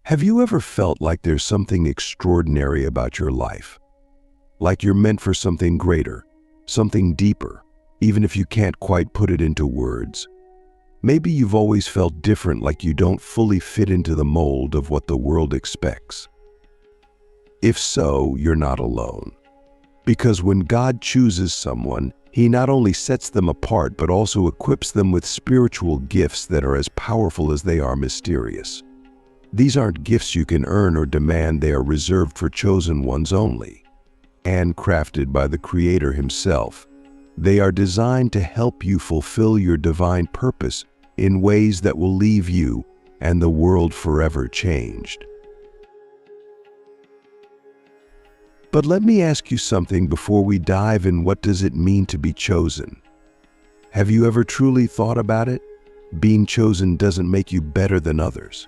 Have you ever felt like there's something extraordinary about your life? Like you're meant for something greater, something deeper, even if you can't quite put it into words? Maybe you've always felt different, like you don't fully fit into the mold of what the world expects. If so, you're not alone. Because when God chooses someone, He not only sets them apart, but also equips them with spiritual gifts that are as powerful as they are mysterious. These aren't gifts you can earn or demand. They are reserved for chosen ones only, handcrafted by the Creator Himself. They are designed to help you fulfill your divine purpose in ways that will leave you and the world forever changed. But let me ask you something before we dive in. What does it mean to be chosen? Have you ever truly thought about it? Being chosen doesn't make you better than others.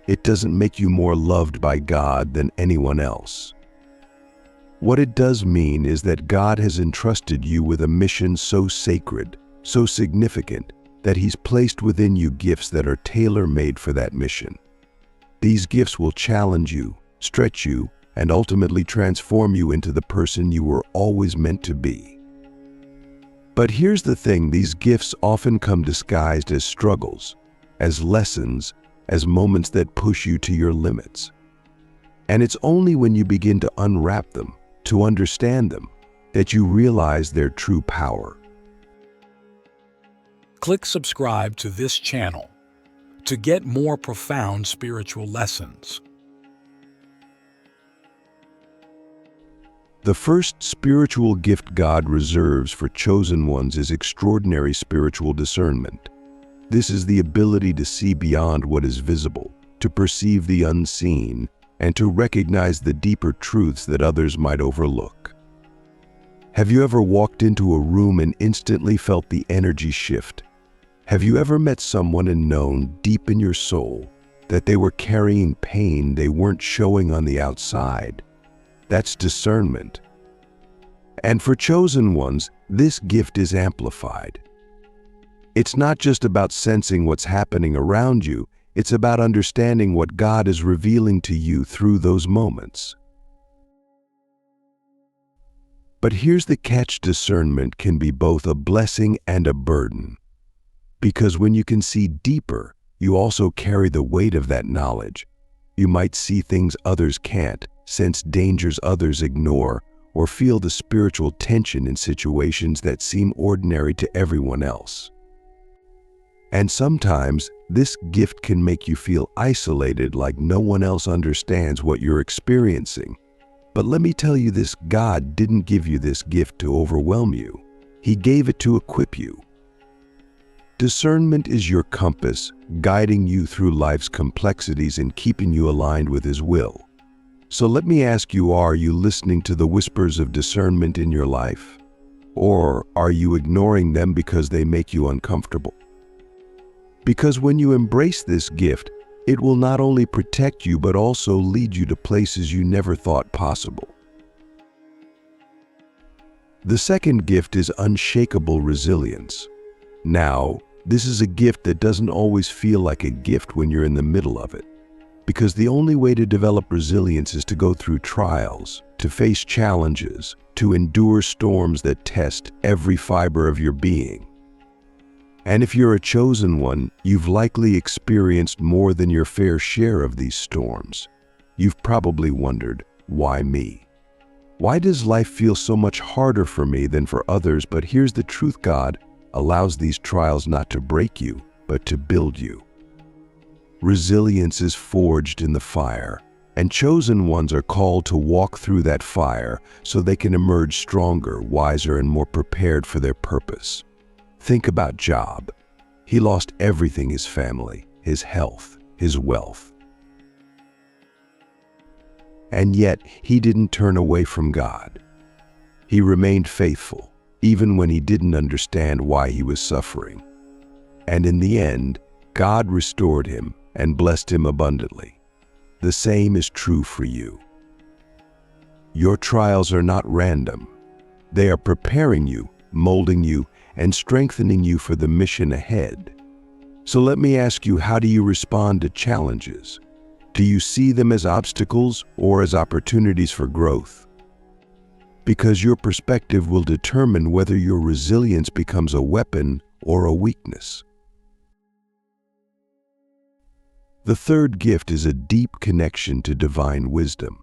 It doesn't make you more loved by God than anyone else. What it does mean is that God has entrusted you with a mission so sacred, so significant, that He's placed within you gifts that are tailor-made for that mission. These gifts will challenge you, stretch you, and ultimately transform you into the person you were always meant to be. But here's the thing: these gifts often come disguised as struggles, as lessons, as moments that push you to your limits. And it's only when you begin to unwrap them, to understand them, that you realize their true power. Click subscribe to this channel to get more profound spiritual lessons. The first spiritual gift God reserves for chosen ones is extraordinary spiritual discernment. This is the ability to see beyond what is visible, to perceive the unseen, and to recognize the deeper truths that others might overlook. Have you ever walked into a room and instantly felt the energy shift? Have you ever met someone and known deep in your soul that they were carrying pain they weren't showing on the outside? That's discernment. And for chosen ones, this gift is amplified. It's not just about sensing what's happening around you, it's about understanding what God is revealing to you through those moments. But here's the catch: discernment can be both a blessing and a burden. Because when you can see deeper, you also carry the weight of that knowledge. You might see things others can't, sense dangers others ignore, or feel the spiritual tension in situations that seem ordinary to everyone else. And sometimes, this gift can make you feel isolated, like no one else understands what you're experiencing. But let me tell you this: God didn't give you this gift to overwhelm you. He gave it to equip you. Discernment is your compass, guiding you through life's complexities and keeping you aligned with His will. So let me ask you, are you listening to the whispers of discernment in your life? Or are you ignoring them because they make you uncomfortable? Because when you embrace this gift, it will not only protect you but also lead you to places you never thought possible. The second gift is unshakable resilience. Now, this is a gift that doesn't always feel like a gift when you're in the middle of it. Because the only way to develop resilience is to go through trials, to face challenges, to endure storms that test every fiber of your being. And if you're a chosen one, you've likely experienced more than your fair share of these storms. You've probably wondered, why me? Why does life feel so much harder for me than for others? But here's the truth: God allows these trials not to break you, but to build you. Resilience is forged in the fire, and chosen ones are called to walk through that fire so they can emerge stronger, wiser, and more prepared for their purpose. Think about Job. He lost everything: his family, his health, his wealth. And yet, he didn't turn away from God. He remained faithful, even when he didn't understand why he was suffering. And in the end, God restored him and blessed him abundantly. The same is true for you. Your trials are not random. They are preparing you, molding you, and strengthening you for the mission ahead. So let me ask you, how do you respond to challenges? Do you see them as obstacles or as opportunities for growth? Because your perspective will determine whether your resilience becomes a weapon or a weakness. The third gift is a deep connection to divine wisdom.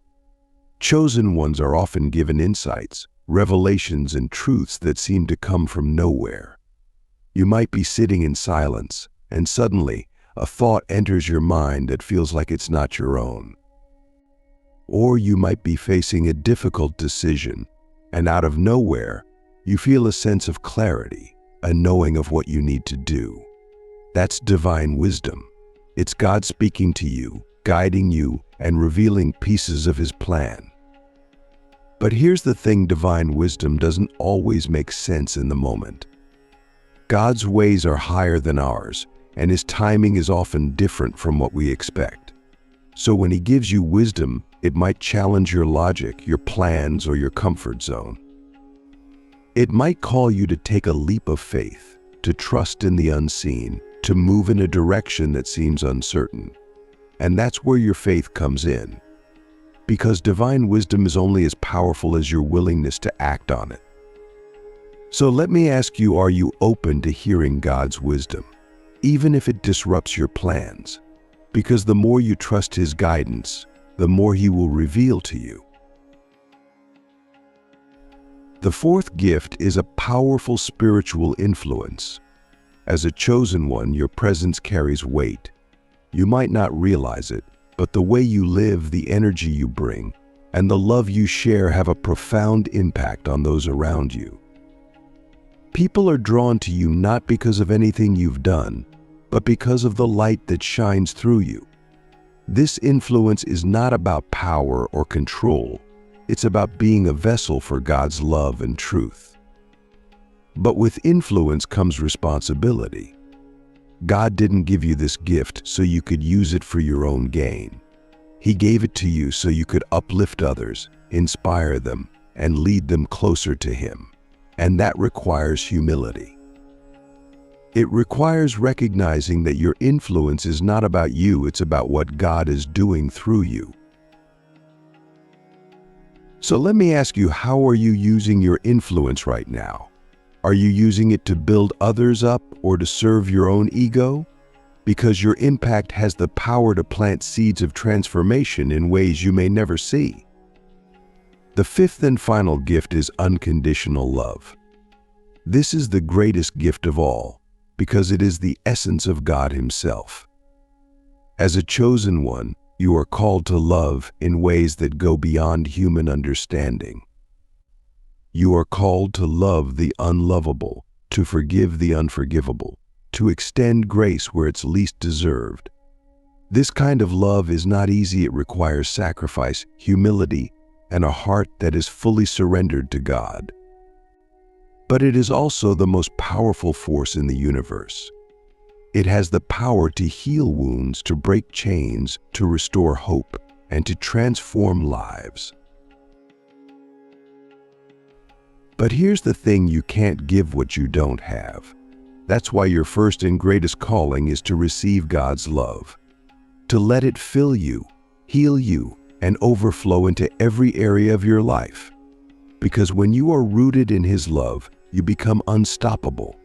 Chosen ones are often given insights, revelations, and truths that seem to come from nowhere. You might be sitting in silence, and suddenly, a thought enters your mind that feels like it's not your own. Or you might be facing a difficult decision, and out of nowhere, you feel a sense of clarity, a knowing of what you need to do. That's divine wisdom. It's God speaking to you, guiding you, and revealing pieces of His plan. But here's the thing: divine wisdom doesn't always make sense in the moment. God's ways are higher than ours, and His timing is often different from what we expect. So when He gives you wisdom, it might challenge your logic, your plans, or your comfort zone. It might call you to take a leap of faith, to trust in the unseen, to move in a direction that seems uncertain. And that's where your faith comes in. Because divine wisdom is only as powerful as your willingness to act on it. So let me ask you, are you open to hearing God's wisdom, even if it disrupts your plans? Because the more you trust His guidance, the more He will reveal to you. The fourth gift is a powerful spiritual influence. As a chosen one, your presence carries weight. You might not realize it, but the way you live, the energy you bring, and the love you share have a profound impact on those around you. People are drawn to you not because of anything you've done, but because of the light that shines through you. This influence is not about power or control. It's about being a vessel for God's love and truth. But with influence comes responsibility. God didn't give you this gift so you could use it for your own gain. He gave it to you so you could uplift others, inspire them, and lead them closer to Him. And that requires humility. It requires recognizing that your influence is not about you, it's about what God is doing through you. So let me ask you, how are you using your influence right now? Are you using it to build others up or to serve your own ego? Because your impact has the power to plant seeds of transformation in ways you may never see. The fifth and final gift is unconditional love. This is the greatest gift of all, because it is the essence of God Himself. As a chosen one, you are called to love in ways that go beyond human understanding. You are called to love the unlovable, to forgive the unforgivable, to extend grace where it's least deserved. This kind of love is not easy. It requires sacrifice, humility, and a heart that is fully surrendered to God. But it is also the most powerful force in the universe. It has the power to heal wounds, to break chains, to restore hope, and to transform lives. But here's the thing: you can't give what you don't have. That's why your first and greatest calling is to receive God's love, to let it fill you, heal you, and overflow into every area of your life. Because when you are rooted in His love, you become unstoppable.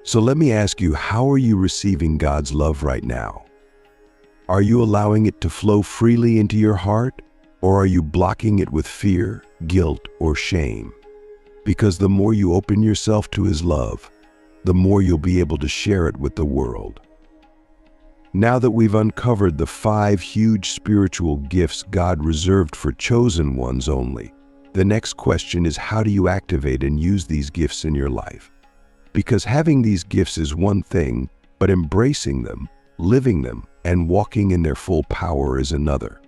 So let me ask you, how are you receiving God's love right now? Are you allowing it to flow freely into your heart, or are you blocking it with fear, guilt, or shame? Because the more you open yourself to His love, the more you'll be able to share it with the world. Now that we've uncovered the 5 huge spiritual gifts God reserved for chosen ones only, the next question is, how do you activate and use these gifts in your life? Because having these gifts is one thing, but embracing them, living them, and walking in their full power is another.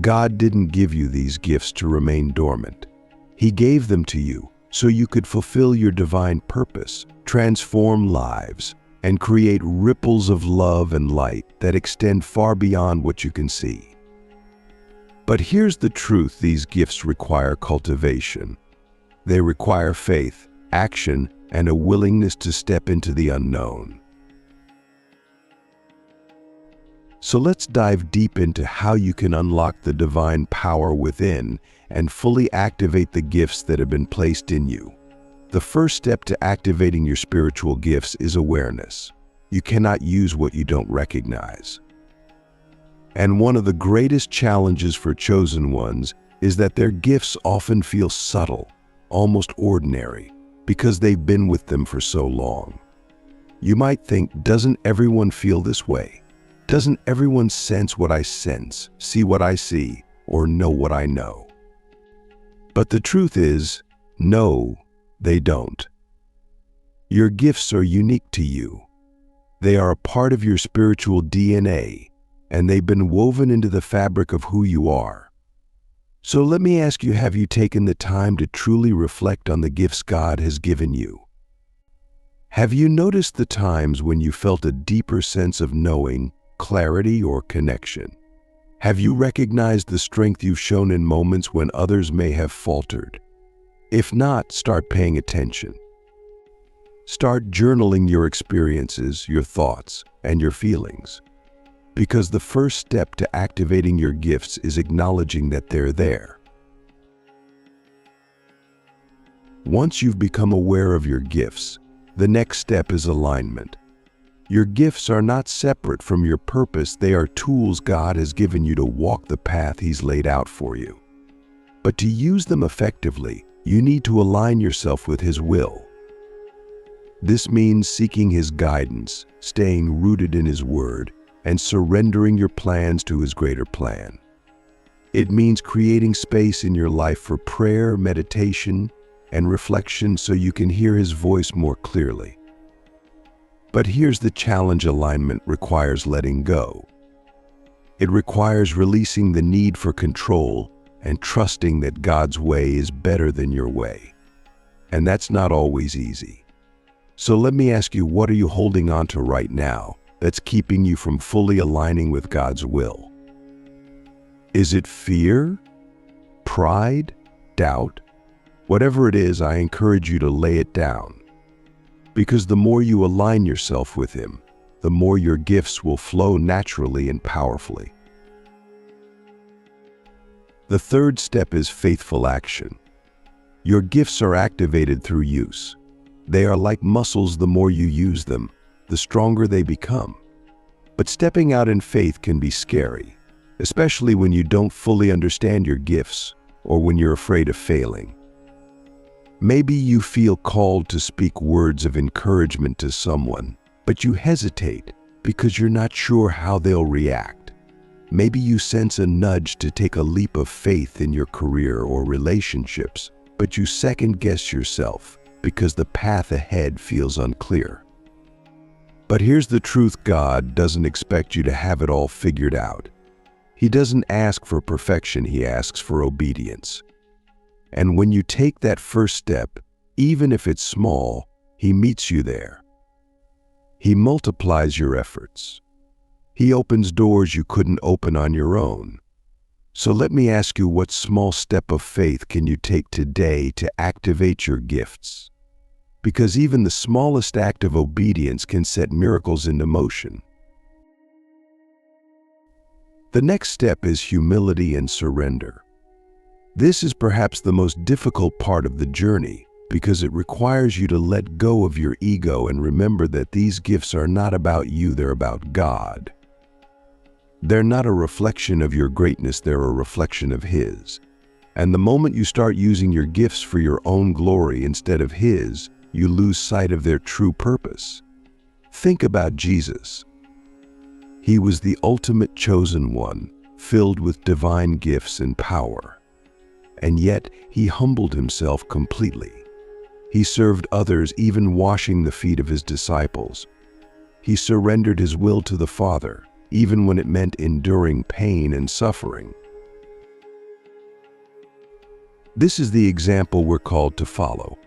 God didn't give you these gifts to remain dormant. He gave them to you so you could fulfill your divine purpose, transform lives, and create ripples of love and light that extend far beyond what you can see. But here's the truth: these gifts require cultivation. They require faith, action, and a willingness to step into the unknown. So let's dive deep into how you can unlock the divine power within and fully activate the gifts that have been placed in you. The first step to activating your spiritual gifts is awareness. You cannot use what you don't recognize. And one of the greatest challenges for chosen ones is that their gifts often feel subtle, almost ordinary, because they've been with them for so long. You might think, doesn't everyone feel this way? Doesn't everyone sense what I sense, see what I see, or know what I know? But the truth is, no, they don't. Your gifts are unique to you. They are a part of your spiritual DNA, and they've been woven into the fabric of who you are. So let me ask you, have you taken the time to truly reflect on the gifts God has given you? Have you noticed the times when you felt a deeper sense of knowing, clarity, or connection? Have you recognized the strength you've shown in moments when others may have faltered? If not, start paying attention. Start journaling your experiences, your thoughts, and your feelings. Because the first step to activating your gifts is acknowledging that they're there. Once you've become aware of your gifts, the next step is alignment. Your gifts are not separate from your purpose. They are tools God has given you to walk the path He's laid out for you. But to use them effectively, you need to align yourself with His will. This means seeking His guidance, staying rooted in His Word, and surrendering your plans to His greater plan. It means creating space in your life for prayer, meditation, and reflection so you can hear His voice more clearly. But here's the challenge: alignment requires letting go. It requires releasing the need for control and trusting that God's way is better than your way. And that's not always easy. So let me ask you, what are you holding on to right now that's keeping you from fully aligning with God's will? Is it fear, pride, doubt? Whatever it is, I encourage you to lay it down. Because the more you align yourself with Him, the more your gifts will flow naturally and powerfully. The third step is faithful action. Your gifts are activated through use. They are like muscles. The more you use them, the stronger they become. But stepping out in faith can be scary, especially when you don't fully understand your gifts or when you're afraid of failing. Maybe you feel called to speak words of encouragement to someone, but you hesitate because you're not sure how they'll react. Maybe you sense a nudge to take a leap of faith in your career or relationships, but you second-guess yourself because the path ahead feels unclear. But here's the truth: God doesn't expect you to have it all figured out. He doesn't ask for perfection, He asks for obedience. And when you take that first step, even if it's small, He meets you there. He multiplies your efforts. He opens doors you couldn't open on your own. So let me ask you, what small step of faith can you take today to activate your gifts? Because even the smallest act of obedience can set miracles into motion. The next step is humility and surrender. This is perhaps the most difficult part of the journey because it requires you to let go of your ego and remember that these gifts are not about you, they're about God. They're not a reflection of your greatness, they're a reflection of His. And the moment you start using your gifts for your own glory instead of His, you lose sight of their true purpose. Think about Jesus. He was the ultimate chosen one, filled with divine gifts and power. And yet, He humbled Himself completely. He served others, even washing the feet of His disciples. He surrendered His will to the Father, even when it meant enduring pain and suffering. This is the example we're called to follow.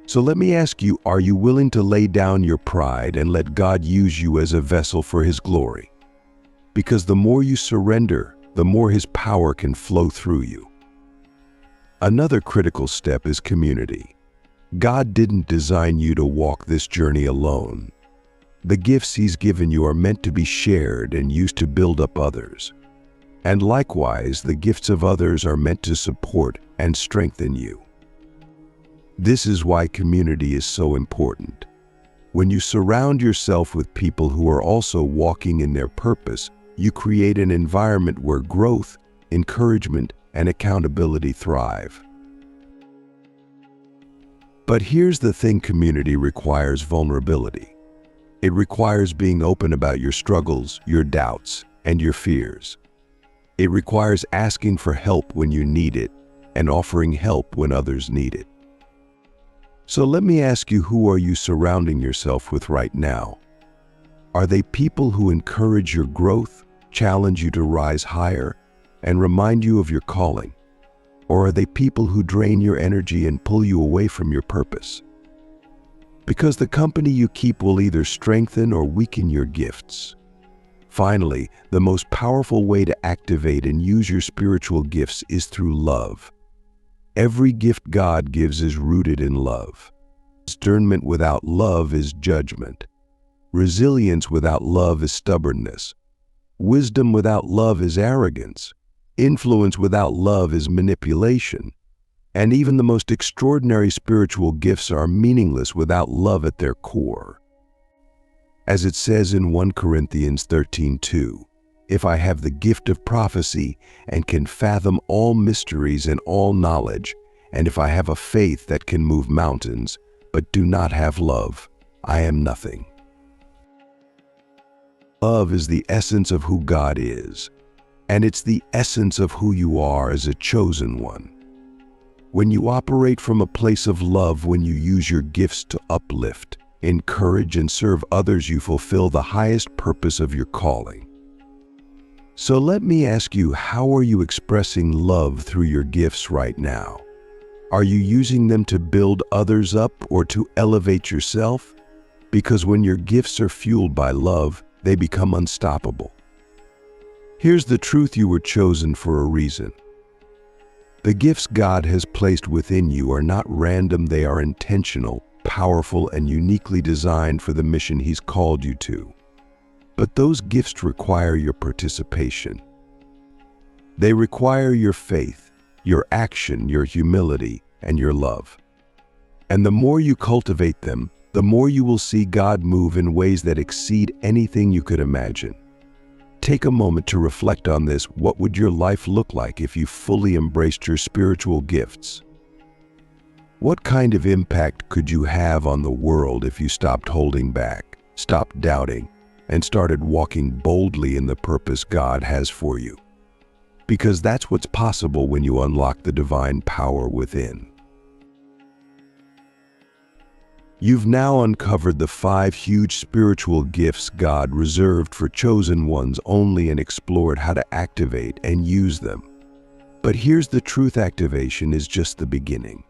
So let me ask you, are you willing to lay down your pride and let God use you as a vessel for His glory? Because the more you surrender, the more His power can flow through you. Another critical step is community. God didn't design you to walk this journey alone. The gifts He's given you are meant to be shared and used to build up others. And likewise, the gifts of others are meant to support and strengthen you. This is why community is so important. When you surround yourself with people who are also walking in their purpose, you create an environment where growth, encouragement, and accountability thrive. But here's the thing: community requires vulnerability. It requires being open about your struggles, your doubts, and your fears. It requires asking for help when you need it and offering help when others need it. So let me ask you, who are you surrounding yourself with right now? Are they people who encourage your growth, challenge you to rise higher, and remind you of your calling? Or are they people who drain your energy and pull you away from your purpose? Because the company you keep will either strengthen or weaken your gifts. Finally, the most powerful way to activate and use your spiritual gifts is through love. Every gift God gives is rooted in love. Discernment without love is judgment. Resilience without love is stubbornness. Wisdom without love is arrogance. Influence without love is manipulation. And even the most extraordinary spiritual gifts are meaningless without love at their core. As it says in 1 Corinthians 13:2, "If I have the gift of prophecy and can fathom all mysteries and all knowledge, and if I have a faith that can move mountains, but do not have love, I am nothing." Love is the essence of who God is, and it's the essence of who you are as a chosen one. When you operate from a place of love, when you use your gifts to uplift, encourage, and serve others, you fulfill the highest purpose of your calling. So let me ask you, how are you expressing love through your gifts right now? Are you using them to build others up or to elevate yourself? Because when your gifts are fueled by love, they become unstoppable. Here's the truth: you were chosen for a reason. The gifts God has placed within you are not random, they are intentional, powerful, and uniquely designed for the mission He's called you to. But those gifts require your participation. They require your faith, your action, your humility, and your love. And the more you cultivate them, the more you will see God move in ways that exceed anything you could imagine. Take a moment to reflect on this. What would your life look like if you fully embraced your spiritual gifts? What kind of impact could you have on the world if you stopped holding back, stopped doubting, and started walking boldly in the purpose God has for you? Because that's what's possible when you unlock the divine power within. You've now uncovered the 5 huge spiritual gifts God reserved for chosen ones only, and explored how to activate and use them. But here's the truth: activation is just the beginning.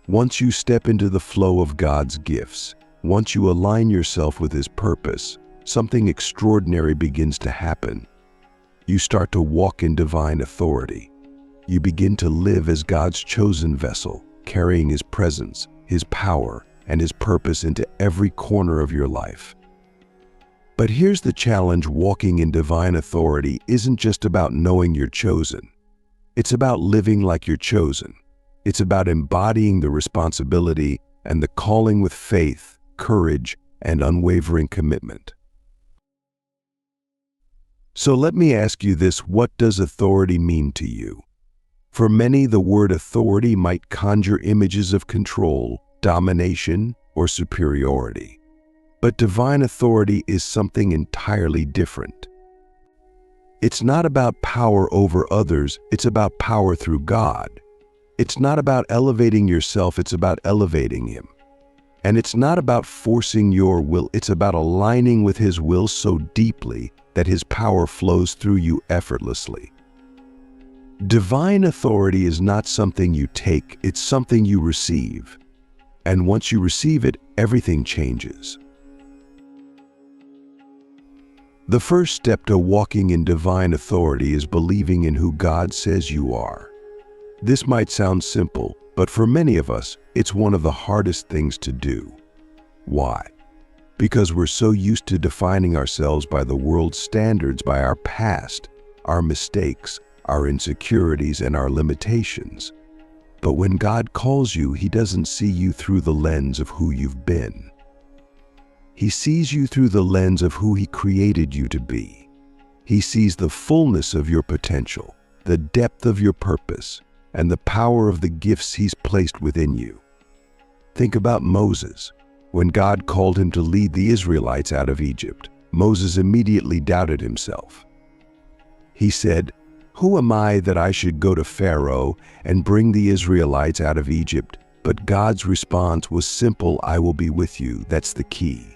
Once you step into the flow of God's gifts, once you align yourself with His purpose, something extraordinary begins to happen. You start to walk in divine authority. You begin to live as God's chosen vessel, carrying His presence, His power, and His purpose into every corner of your life. But here's the challenge: walking in divine authority isn't just about knowing you're chosen. It's about living like you're chosen. It's about embodying the responsibility and the calling with faith, courage, and unwavering commitment. So let me ask you this: what does authority mean to you? For many, the word authority might conjure images of control, domination, or superiority. But divine authority is something entirely different. It's not about power over others, it's about power through God. It's not about elevating yourself, it's about elevating Him. And it's not about forcing your will, it's about aligning with His will so deeply that His power flows through you effortlessly. Divine authority is not something you take, it's something you receive. And once you receive it, everything changes. The first step to walking in divine authority is believing in who God says you are. This might sound simple, but for many of us, it's one of the hardest things to do. Why? Because we're so used to defining ourselves by the world's standards, by our past, our mistakes, our insecurities, and our limitations. But when God calls you, He doesn't see you through the lens of who you've been. He sees you through the lens of who He created you to be. He sees the fullness of your potential, the depth of your purpose, and the power of the gifts He's placed within you. Think about Moses. When God called him to lead the Israelites out of Egypt, Moses immediately doubted himself. He said, "Who am I that I should go to Pharaoh and bring the Israelites out of Egypt?" But God's response was simple: "I will be with you." That's the key.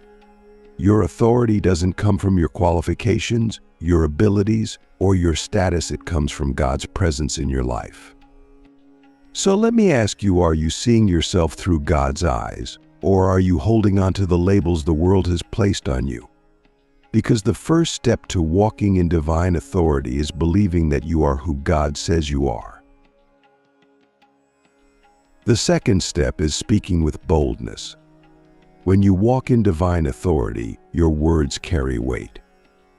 Your authority doesn't come from your qualifications, your abilities, or your status. It comes from God's presence in your life. So let me ask you, are you seeing yourself through God's eyes, or are you holding on to the labels the world has placed on you? Because the first step to walking in divine authority is believing that you are who God says you are. The second step is speaking with boldness. When you walk in divine authority, your words carry weight.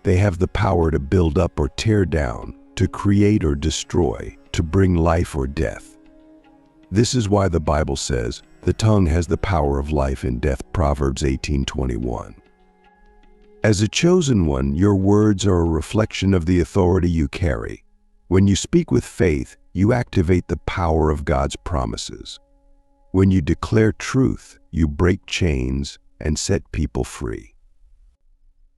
They have the power to build up or tear down, to create or destroy, to bring life or death. This is why the Bible says, "The tongue has the power of life and death," Proverbs 18:21. As a chosen one, your words are a reflection of the authority you carry. When you speak with faith, you activate the power of God's promises. When you declare truth, you break chains and set people free.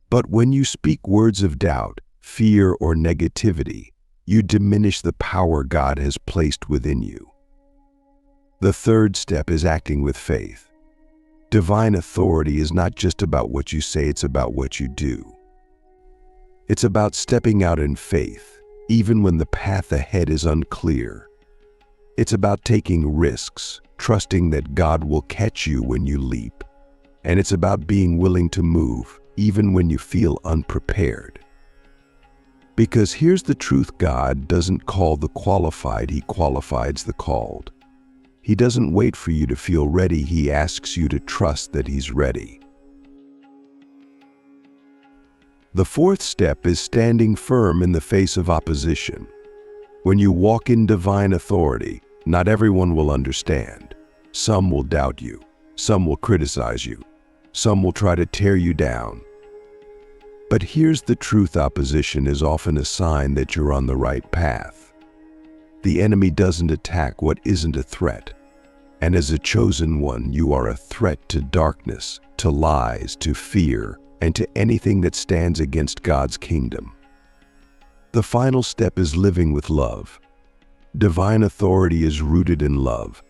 But when you speak words of doubt, fear, or negativity, you diminish the power God has placed within you. The third step is acting with faith. Divine authority is not just about what you say, it's about what you do. It's about stepping out in faith, even when the path ahead is unclear. It's about taking risks, trusting that God will catch you when you leap. And it's about being willing to move, even when you feel unprepared. Because here's the truth: God doesn't call the qualified, He qualifies the called. He doesn't wait for you to feel ready, He asks you to trust that He's ready. The fourth step is standing firm in the face of opposition. When you walk in divine authority, not everyone will understand. Some will doubt you. Some will criticize you. Some will try to tear you down. But here's the truth: opposition is often a sign that you're on the right path. The enemy doesn't attack what isn't a threat. And as a chosen one, you are a threat to darkness, to lies, to fear, and to anything that stands against God's kingdom. The final step is living with love. Divine authority is rooted in love.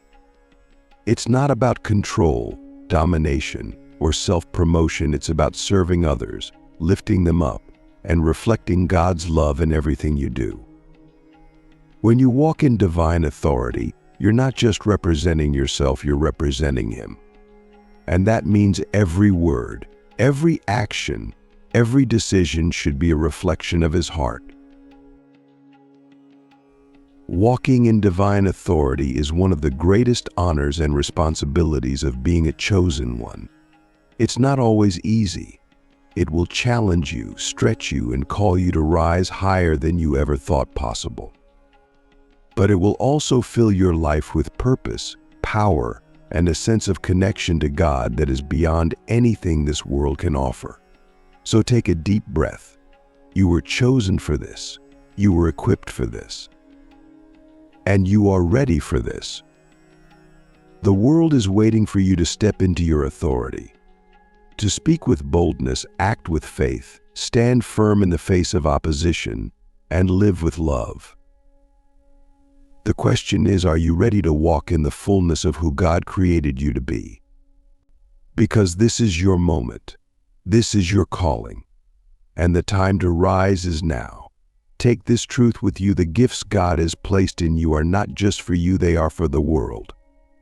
It's not about control, domination, or self-promotion. It's about serving others, lifting them up, and reflecting God's love in everything you do. When you walk in divine authority, you're not just representing yourself, you're representing Him. And that means every word, every action, every decision should be a reflection of His heart. Walking in divine authority is one of the greatest honors and responsibilities of being a chosen one. It's not always easy. It will challenge you, stretch you, and call you to rise higher than you ever thought possible. But it will also fill your life with purpose, power, and a sense of connection to God that is beyond anything this world can offer. So take a deep breath. You were chosen for this. You were equipped for this. And you are ready for this. The world is waiting for you to step into your authority. To speak with boldness, act with faith, stand firm in the face of opposition, and live with love. The question is, are you ready to walk in the fullness of who God created you to be? Because this is your moment. This is your calling. And the time to rise is now. Take this truth with you: the gifts God has placed in you are not just for you, they are for the world.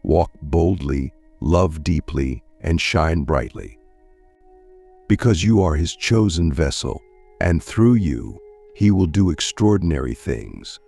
Walk boldly, love deeply, and shine brightly. Because you are His chosen vessel, and through you, He will do extraordinary things.